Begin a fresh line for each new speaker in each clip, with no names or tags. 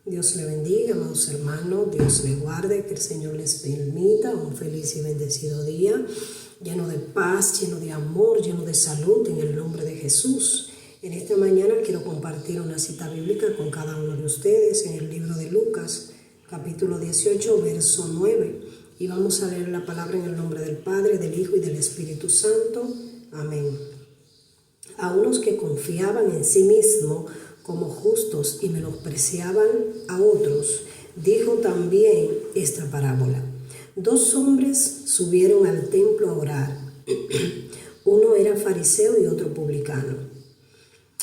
Dios le bendiga, amados hermanos, Dios le guarde, que el Señor les permita un feliz y bendecido día, lleno de paz, lleno de amor, lleno de salud, en el nombre de Jesús. En esta mañana quiero compartir una cita bíblica con cada uno de ustedes en el libro de Lucas, capítulo 18, verso 9. Y vamos a leer la palabra en el nombre del Padre, del Hijo y del Espíritu Santo. Amén. A unos que confiaban en sí mismos como justos y menospreciaban a otros, dijo también esta parábola. Dos hombres subieron al templo a orar. Uno era fariseo y otro publicano.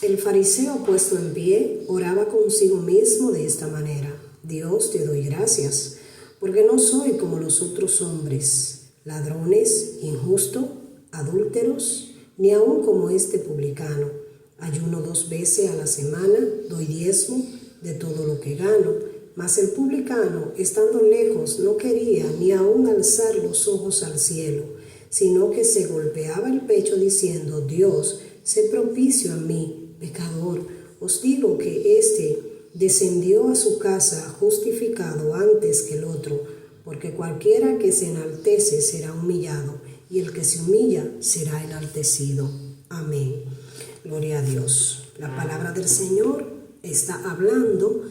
El fariseo, puesto en pie, oraba consigo mismo de esta manera: Dios, te doy gracias, porque no soy como los otros hombres, ladrones, injustos, adúlteros, ni aun como este publicano. Ayuno 2 veces a la semana, doy diezmo de todo lo que gano. Mas el publicano, estando lejos, no quería ni aun alzar los ojos al cielo, sino que se golpeaba el pecho diciendo: Dios, sé propicio a mí, pecador. Os digo que éste descendió a su casa justificado antes que el otro, porque cualquiera que se enaltece será humillado, y el que se humilla será enaltecido. Amén. Gloria a Dios. La palabra del Señor está hablando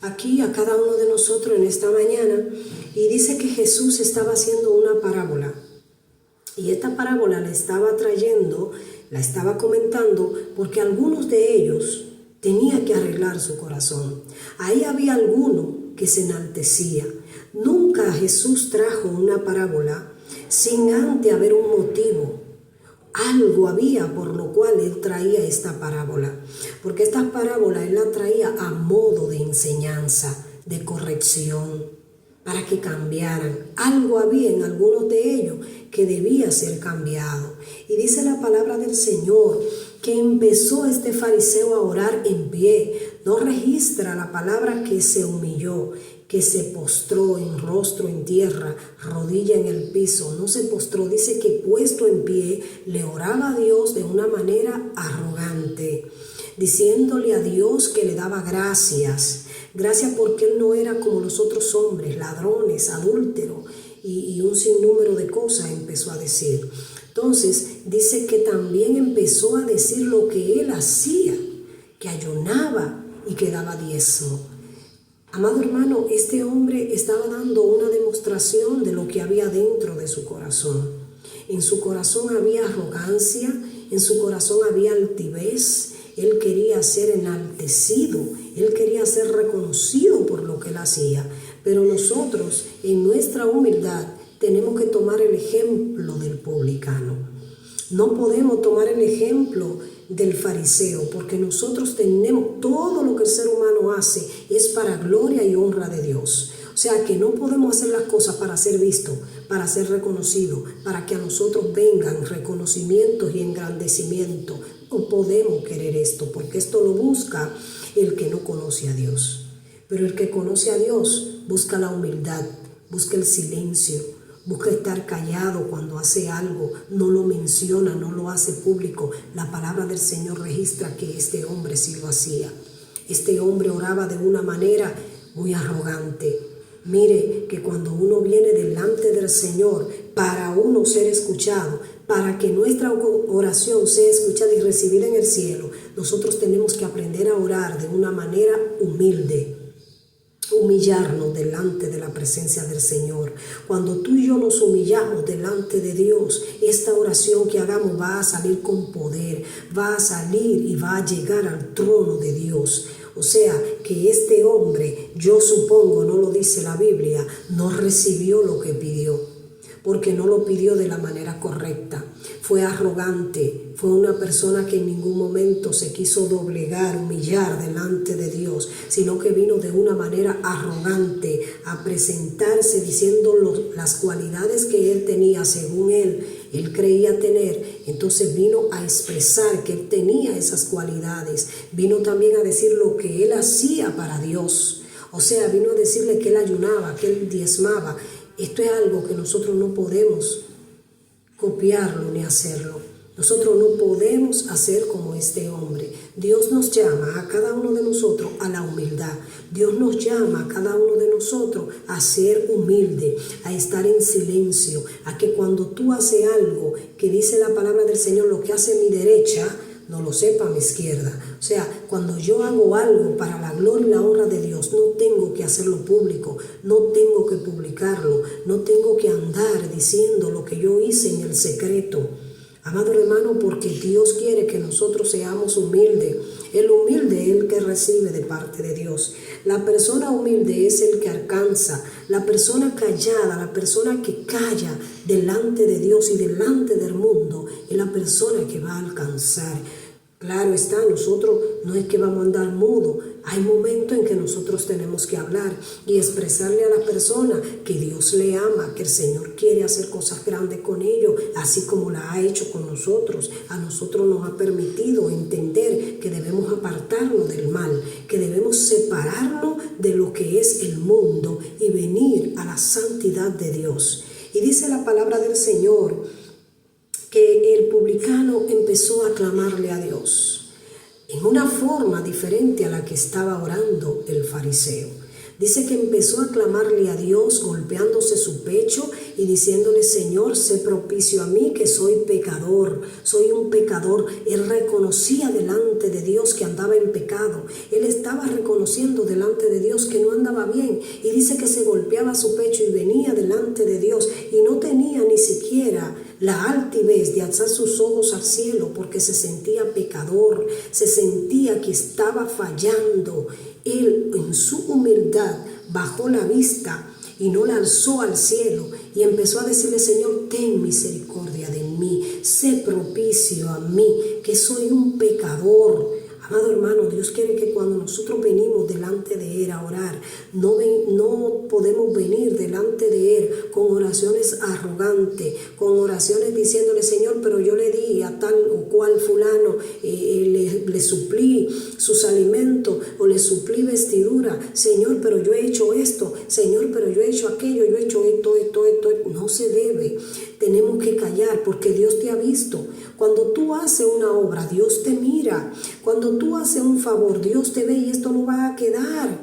aquí a cada uno de nosotros en esta mañana, y dice que Jesús estaba haciendo una parábola, y esta parábola la estaba trayendo, la estaba comentando, porque algunos de ellos tenían que arreglar su corazón. Ahí había alguno que se enaltecía. Nunca Jesús trajo una parábola sin antes haber un motivo. Algo había por lo cual él traía esta parábola, porque esta parábola él la traía a modo de enseñanza, de corrección, para que cambiaran. Algo había en algunos de ellos que debía ser cambiado. Y dice la palabra del Señor que empezó este fariseo a orar en pie. No registra la palabra que se humilló, que se postró en rostro en tierra, rodilla en el piso. No se postró, dice que puesto en pie le oraba a Dios de una manera arrogante, diciéndole a Dios que le daba gracias. Gracias porque él no era como los otros hombres, ladrones, adúlteros y un sinnúmero de cosas empezó a decir. Entonces dice que también empezó a decir lo que él hacía, que ayunaba y que daba diezmo. Amado hermano, este hombre estaba dando una demostración de lo que había dentro de su corazón. En su corazón había arrogancia, en su corazón había altivez. Él quería ser enaltecido, él quería ser reconocido por lo que él hacía. Pero nosotros, en nuestra humildad, tenemos que tomar el ejemplo del publicano. No podemos tomar el ejemplo del fariseo, porque nosotros tenemos todo lo que el ser humano hace es para gloria y honra de Dios. O sea que no podemos hacer las cosas para ser visto, para ser reconocido, para que a nosotros vengan reconocimientos y engrandecimiento. No podemos querer esto, porque esto lo busca el que no conoce a Dios. Pero el que conoce a Dios busca la humildad, busca el silencio, busca estar callado cuando hace algo, no lo menciona, no lo hace público. La palabra del Señor registra que este hombre sí lo hacía. Este hombre oraba de una manera muy arrogante. Mire que cuando uno viene delante del Señor para uno ser escuchado, para que nuestra oración sea escuchada y recibida en el cielo, nosotros tenemos que aprender a orar de una manera humilde. Humillarnos delante de la presencia del Señor. Cuando tú y yo nos humillamos delante de Dios, esta oración que hagamos va a salir con poder, va a salir y va a llegar al trono de Dios. O sea que este hombre, yo supongo, no lo dice la Biblia, no recibió lo que pidió, porque no lo pidió de la manera correcta. Fue arrogante, fue una persona que en ningún momento se quiso doblegar, humillar delante de Dios, sino que vino de una manera arrogante a presentarse diciendo las cualidades que él tenía según él creía tener. Entonces vino a expresar que él tenía esas cualidades, vino también a decir lo que él hacía para Dios. O sea, vino a decirle que él ayunaba, que él diezmaba. Esto es algo que nosotros no podemos copiarlo ni hacerlo. Nosotros no podemos hacer como este hombre. Dios nos llama a cada uno de nosotros a la humildad. Dios nos llama a cada uno de nosotros a ser humilde, a estar en silencio, a que cuando tú haces algo que dice la palabra del Señor, lo que hace mi derecha, no lo sepa mi izquierda. O sea, cuando yo hago algo para la gloria y la honra de Dios, no tengo que hacerlo público, no tengo que publicarlo, no tengo que andar diciendo lo que yo hice en el secreto. Amado hermano, porque Dios quiere que nosotros seamos humildes. El humilde es el que recibe de parte de Dios. La persona humilde es el que alcanza. La persona callada, la persona que calla delante de Dios y delante del mundo, es la persona que va a alcanzar. Claro está, nosotros no es que vamos a andar mudo. Hay momentos en que nosotros tenemos que hablar y expresarle a la persona que Dios le ama, que el Señor quiere hacer cosas grandes con ellos, así como la ha hecho con nosotros. A nosotros nos ha permitido entender que debemos apartarnos del mal, que debemos separarnos de lo que es el mundo y venir a la santidad de Dios. Y dice la palabra del Señor que el publicano empezó a clamarle a Dios en una forma diferente a la que estaba orando el fariseo. Dice que empezó a clamarle a Dios golpeándose su pecho y diciéndole: Señor, sé propicio a mí que soy pecador, soy un pecador. Él reconocía delante de Dios que andaba en pecado. Él estaba reconociendo delante de Dios que no andaba bien. Y dice que se golpeaba su pecho y venía delante de Dios y no tenía ni siquiera la altivez de alzar sus ojos al cielo porque se sentía pecador, se sentía que estaba fallando. Él en su humildad bajó la vista y no la alzó al cielo y empezó a decirle: Señor, ten misericordia de mí, sé propicio a mí, que soy un pecador. Amado hermano, Dios quiere que cuando nosotros venimos delante de Él a orar, no podemos venir delante de Él con oraciones arrogantes, con oraciones diciéndole: Señor, pero yo le di a tal o cual fulano, le suplí sus alimentos o le suplí vestidura. Señor, pero yo he hecho esto. Señor, pero yo he hecho aquello, yo he hecho esto. No se debe. Tenemos que callar porque Dios te ha visto. Cuando tú haces una obra, Dios te mira. Cuando tú haces un favor, Dios te ve y esto no va a quedar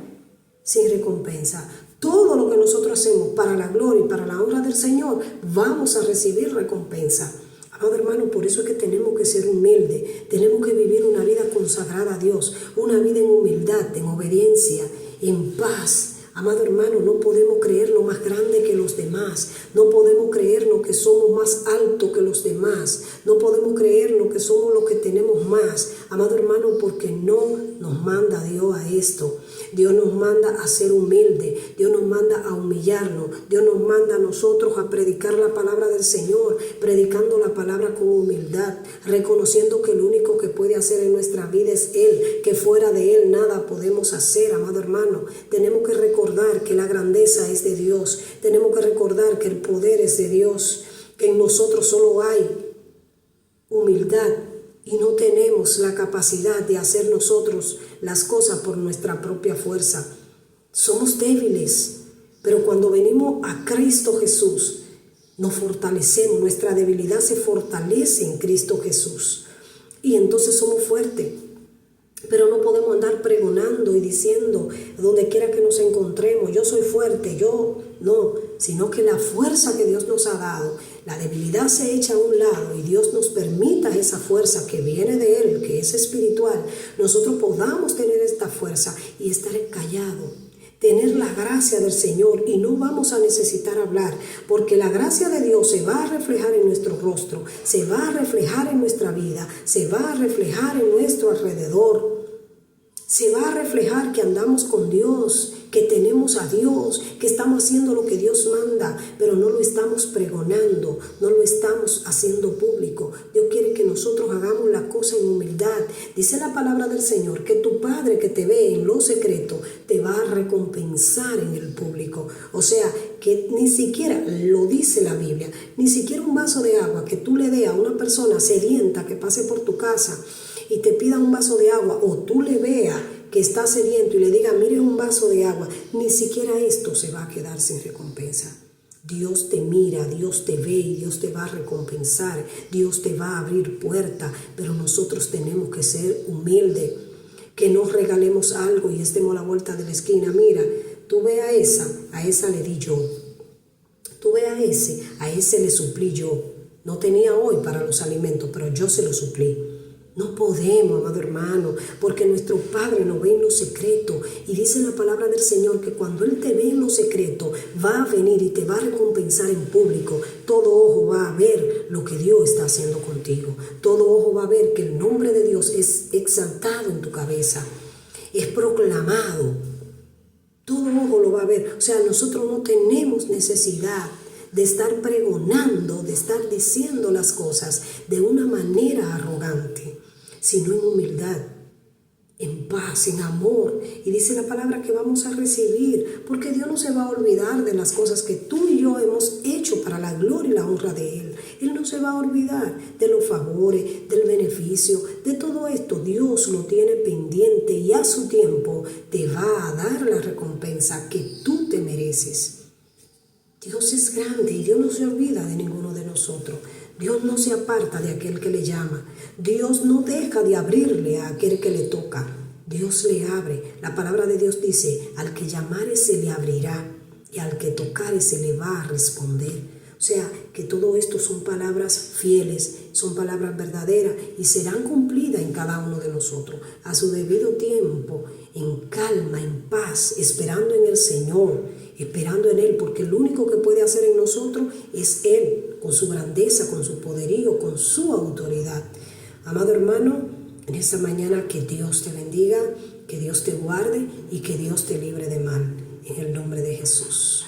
sin recompensa. Todo lo que nosotros hacemos para la gloria y para la honra del Señor, vamos a recibir recompensa. Amado hermano, por eso es que tenemos que ser humildes. Tenemos que vivir una vida consagrada a Dios, una vida en humildad, en obediencia, en paz. Amado hermano, no podemos creernos más grande que los demás. No podemos creernos que somos más altos que los demás. No podemos creernos que somos los que tenemos más. Amado hermano, porque no nos manda Dios a esto. Dios nos manda a ser humildes. Dios nos manda a humillarnos. Dios nos manda a nosotros a predicar la palabra del Señor, predicando la palabra con humildad, reconociendo que lo único que puede hacer en nuestra vida es Él, que fuera de Él nada podemos hacer. Amado hermano, tenemos que recordar que la grandeza es de Dios. Tenemos que recordar que el poder es de Dios, que en nosotros solo hay humildad y no tenemos la capacidad de hacer nosotros las cosas por nuestra propia fuerza. Somos débiles, pero cuando venimos a Cristo Jesús, nos fortalecemos. Nuestra debilidad se fortalece en Cristo Jesús y entonces somos fuertes. Pero no podemos andar pregonando y diciendo donde quiera que nos encontremos: yo soy fuerte, yo no, sino que la fuerza que Dios nos ha dado, la debilidad se echa a un lado y Dios nos permita esa fuerza que viene de Él, que es espiritual. Nosotros podamos tener esta fuerza y estar callados, tener la gracia del Señor y no vamos a necesitar hablar, porque la gracia de Dios se va a reflejar en nuestro rostro, se va a reflejar en nuestra vida, se va a reflejar en nuestro alrededor. Se va a reflejar que andamos con Dios, que tenemos a Dios, que estamos haciendo lo que Dios manda, pero no lo estamos pregonando, no lo estamos haciendo público. Dios quiere que nosotros hagamos la cosa en humildad. Dice la palabra del Señor que tu Padre que te ve en lo secreto te va a recompensar en el público. O sea, que ni siquiera, lo dice la Biblia, ni siquiera un vaso de agua que tú le des a una persona sedienta que pase por tu casa y te pida un vaso de agua, o tú le veas que está sediento y le diga: mire un vaso de agua, ni siquiera esto se va a quedar sin recompensa. Dios te mira, Dios te ve y Dios te va a recompensar, Dios te va a abrir puerta, pero nosotros tenemos que ser humildes, que no regalemos algo y estemos a la vuelta de la esquina. Mira, tú ve a esa le di yo, tú ve a ese le suplí yo. No tenía hoy para los alimentos, pero yo se los suplí. No podemos, amado hermano, porque nuestro Padre nos ve en lo secreto. Y dice la palabra del Señor que cuando Él te ve en lo secreto, va a venir y te va a recompensar en público. Todo ojo va a ver lo que Dios está haciendo contigo. Todo ojo va a ver que el nombre de Dios es exaltado en tu cabeza, es proclamado. Todo ojo lo va a ver. O sea, nosotros no tenemos necesidad de estar pregonando, de estar diciendo las cosas de una manera arrogante, sino en humildad, en paz, en amor. Y dice la palabra que vamos a recibir, porque Dios no se va a olvidar de las cosas que tú y yo hemos hecho para la gloria y la honra de Él. Él no se va a olvidar de los favores, del beneficio, de todo esto. Dios lo tiene pendiente y a su tiempo te va a dar la recompensa que tú te mereces. Dios es grande y Dios no se olvida de ninguno de nosotros. Dios no se aparta de aquel que le llama. Dios no deja de abrirle a aquel que le toca. Dios le abre. La palabra de Dios dice, al que llamare se le abrirá y al que tocare se le va a responder. O sea, que todo esto son palabras fieles, son palabras verdaderas y serán cumplidas en cada uno de nosotros a su debido tiempo, en calma, en paz, esperando en el Señor, esperando en Él, porque lo único que puede hacer en nosotros es Él, con su grandeza, con su poderío, con su autoridad. Amado hermano, en esta mañana que Dios te bendiga, que Dios te guarde y que Dios te libre de mal, en el nombre de Jesús.